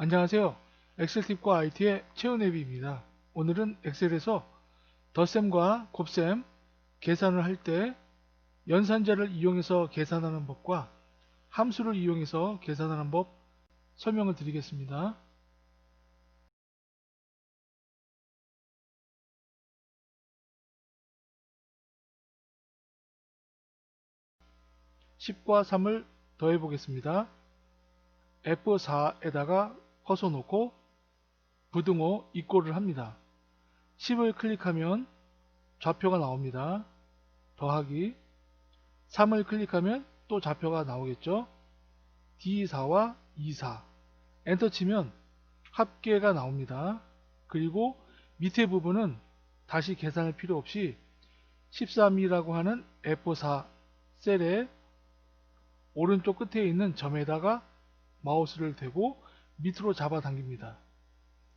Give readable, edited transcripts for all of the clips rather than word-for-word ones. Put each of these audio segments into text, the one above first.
안녕하세요. 엑셀팁과 IT의 최은혜비입니다. 오늘은 엑셀에서 덧셈과 곱셈, 계산을 할 때 연산자를 이용해서 계산하는 법과 함수를 이용해서 계산하는 법 설명을 드리겠습니다. 10과 3을 더해 보겠습니다. F4에다가 커서 놓고 부등호 이꼴을 합니다. 10을 클릭하면 좌표가 나옵니다. 더하기 3을 클릭하면 또 좌표가 나오겠죠. D4와 24 엔터 치면 합계가 나옵니다. 그리고 밑에 부분은 다시 계산할 필요 없이 13이라고 하는 F4 셀의 오른쪽 끝에 있는 점에다가 마우스를 대고 밑으로 잡아당깁니다.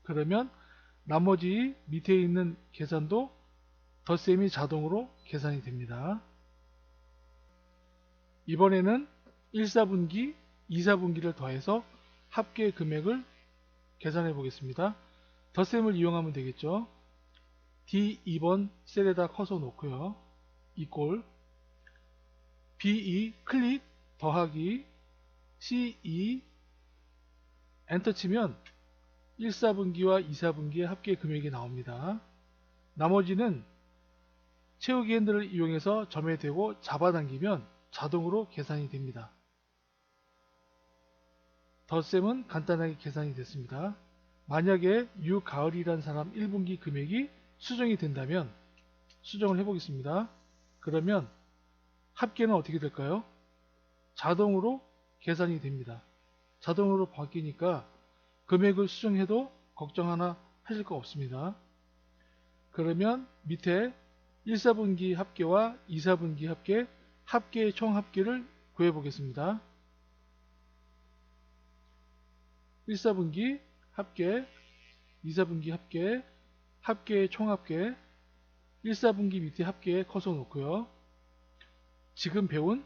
그러면 나머지 밑에 있는 계산도 덧셈이 자동으로 계산이 됩니다. 이번에는 1사분기, 2사분기를 더해서 합계 금액을 계산해 보겠습니다. 덧셈을 이용하면 되겠죠. D2번 셀에다 커서 놓고요. 이꼴 B2 클릭 더하기 C2 엔터 치면 1사분기와 2사분기의 합계 금액이 나옵니다. 나머지는 채우기 핸들을 이용해서 점에 대고 잡아당기면 자동으로 계산이 됩니다. 덧셈은 간단하게 계산이 됐습니다. 만약에 유가을이란 사람 1분기 금액이 수정이 된다면 수정을 해보겠습니다. 그러면 합계는 어떻게 될까요? 자동으로 계산이 됩니다. 자동으로 바뀌니까 금액을 수정해도 걱정 하나 하실 거 없습니다. 그러면 밑에 1사분기 합계와 2사분기 합계, 합계의 총 합계를 구해 보겠습니다. 1사분기 합계, 2사분기 합계, 합계의 총 합계, 1사분기 밑에 합계에 커서 놓고요. 지금 배운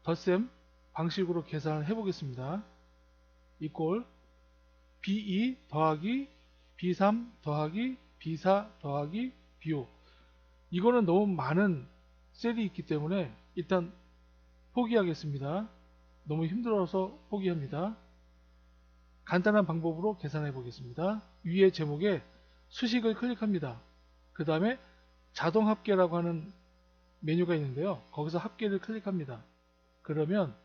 덧셈 방식으로 계산을 해보겠습니다. 이꼴 B2 더하기 B3 더하기 B4 더하기 B5 이거는 너무 많은 셀이 있기 때문에 일단 포기하겠습니다. 너무 힘들어서 포기합니다. 간단한 방법으로 계산해 보겠습니다. 위에 제목에 수식을 클릭합니다. 그 다음에 자동 합계라고 하는 메뉴가 있는데요. 거기서 합계를 클릭합니다. 그러면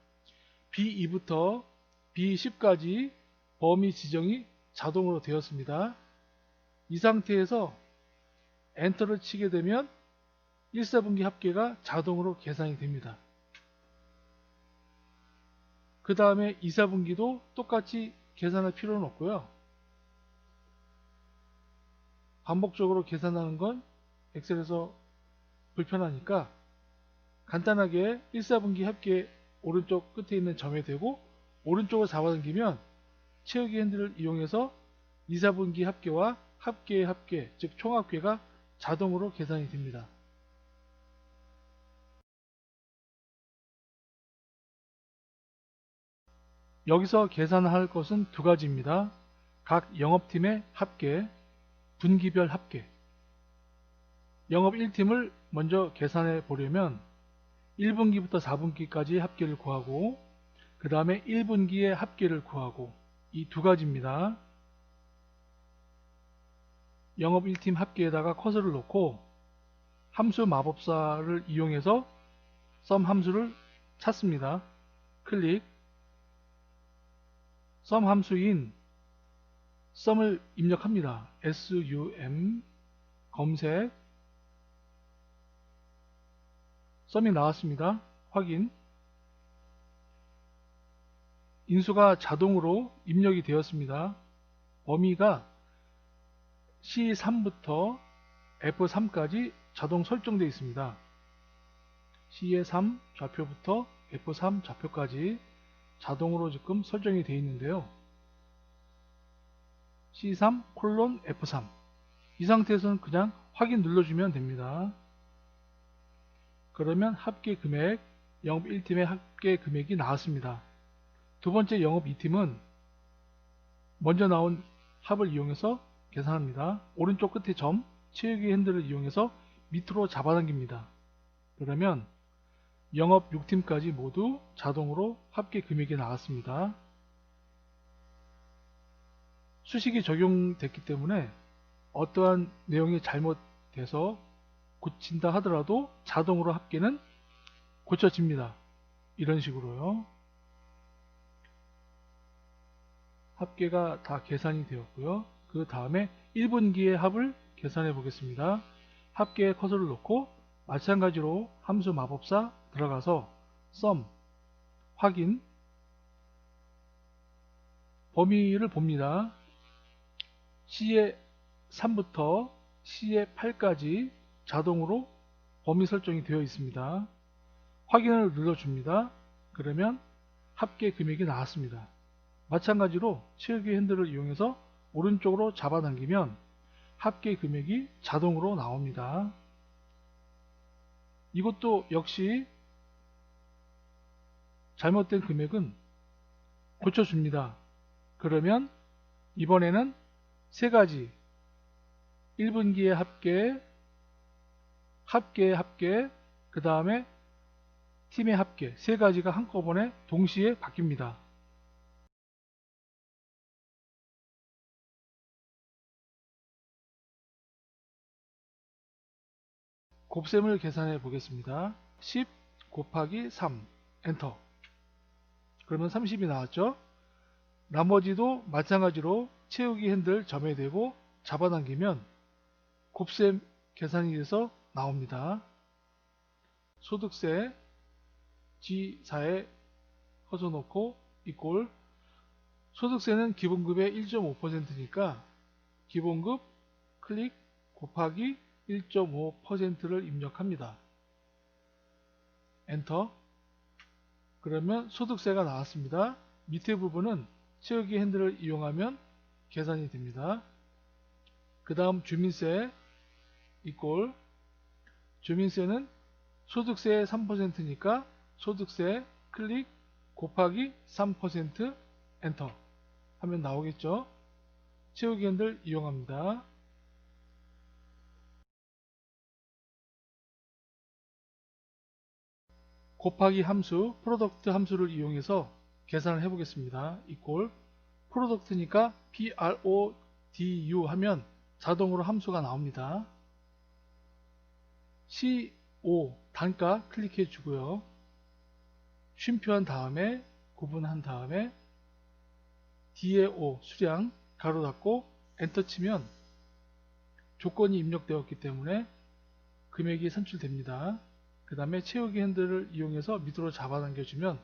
B2부터 B10까지 범위 지정이 자동으로 되었습니다. 이 상태에서 엔터를 치게 되면 1사분기 합계가 자동으로 계산이 됩니다. 그 다음에 2사분기도 똑같이 계산할 필요는 없고요. 반복적으로 계산하는 건 엑셀에서 불편하니까 간단하게 1사분기 합계 오른쪽 끝에 있는 점에 대고 오른쪽으로 잡아당기면 채우기 핸들을 이용해서 2사분기 합계와 합계의 합계, 즉 총합계가 자동으로 계산이 됩니다. 여기서 계산할 것은 두 가지입니다. 각 영업팀의 합계, 분기별 합계. 영업 1팀을 먼저 계산해 보려면 1분기부터 4분기까지 합계를 구하고 그 다음에 1분기의 합계를 구하고 이 두 가지입니다. 영업 1팀 합계에다가 커서를 놓고 함수 마법사를 이용해서 썸 함수를 찾습니다. 클릭 썸 함수인 썸을 입력합니다. sum 검색 썸이 나왔습니다. 확인 인수가 자동으로 입력이 되었습니다. 범위가 C3부터 F3까지 자동 설정되어 있습니다. C의 3 좌표부터 F3 좌표까지 자동으로 지금 설정이 되어 있는데요. C3 콜론 F3 이 상태에서는 그냥 확인 눌러주면 됩니다. 그러면 합계 금액 영업 1팀의 합계 금액이 나왔습니다. 두 번째 영업 2팀은 먼저 나온 합을 이용해서 계산합니다. 오른쪽 끝에 점, 채우기 핸들을 이용해서 밑으로 잡아당깁니다. 그러면 영업 6팀까지 모두 자동으로 합계 금액이 나왔습니다. 수식이 적용됐기 때문에 어떠한 내용이 잘못돼서 고친다 하더라도 자동으로 합계는 고쳐집니다. 이런 식으로요. 합계가 다 계산이 되었고요. 그 다음에 1분기의 합을 계산해 보겠습니다. 합계에 커서를 놓고 마찬가지로 함수 마법사 들어가서 sum 확인 범위를 봅니다. C의 3부터 C의 8까지 자동으로 범위 설정이 되어 있습니다. 확인을 눌러줍니다. 그러면 합계 금액이 나왔습니다. 마찬가지로 채우기 핸들을 이용해서 오른쪽으로 잡아당기면 합계 금액이 자동으로 나옵니다. 이것도 역시 잘못된 금액은 고쳐줍니다. 그러면 이번에는 세 가지 1분기의 합계, 그 다음에 팀의 합계 세 가지가 한꺼번에 동시에 바뀝니다. 곱셈을 계산해 보겠습니다. 10 곱하기 3 엔터. 그러면 30이 나왔죠. 나머지도 마찬가지로 채우기 핸들 점에 대고 잡아당기면 곱셈 계산이 돼서 나옵니다. 소득세 G4에 커서 놓고 이꼴 소득세는 기본급의 1.5%니까 기본급 클릭 곱하기 1.5%를 입력합니다. 엔터. 그러면 소득세가 나왔습니다. 밑에 부분은 채우기 핸들을 이용하면 계산이 됩니다. 그 다음 주민세 이꼴 주민세는 소득세의 3%니까 소득세 클릭 곱하기 3% 엔터 하면 나오겠죠. 채우기 핸들 이용합니다. 곱하기 함수 프로덕트 함수를 이용해서 계산을 해보겠습니다. 이꼴 프로덕트니까 PRODU 하면 자동으로 함수가 나옵니다. CO 단가 클릭해 주고요. 쉼표한 다음에 구분한 다음에 D의 O 수량 가로 닫고 엔터 치면 조건이 입력되었기 때문에 금액이 산출됩니다. 그 다음에 채우기 핸들을 이용해서 밑으로 잡아당겨 주면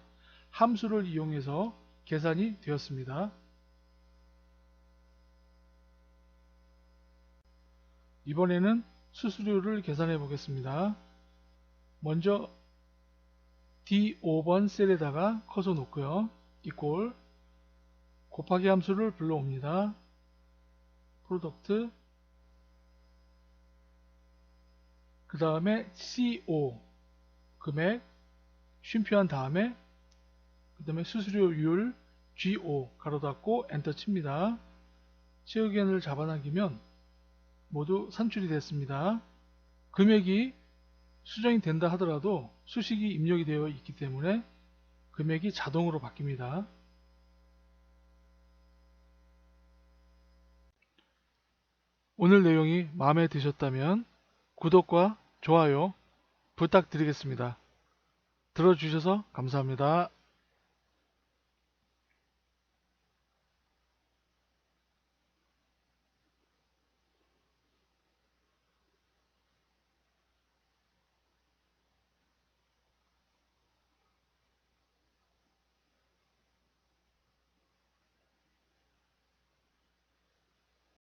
함수를 이용해서 계산이 되었습니다. 이번에는 수수료를 계산해 보겠습니다. 먼저 D5번 셀에다가 커서 놓고요. 이꼴 곱하기 함수를 불러옵니다. 프로덕트 그 다음에 CO 금액 쉼표한 다음에 그 다음에 수수료율 GO 가로 닫고 엔터 칩니다. 채우기 핸들을 잡아당기면 모두 산출이 됐습니다. 금액이 수정이 된다 하더라도 수식이 입력이 되어 있기 때문에 금액이 자동으로 바뀝니다. 오늘 내용이 마음에 드셨다면 구독과 좋아요 부탁드리겠습니다. 들어주셔서 감사합니다.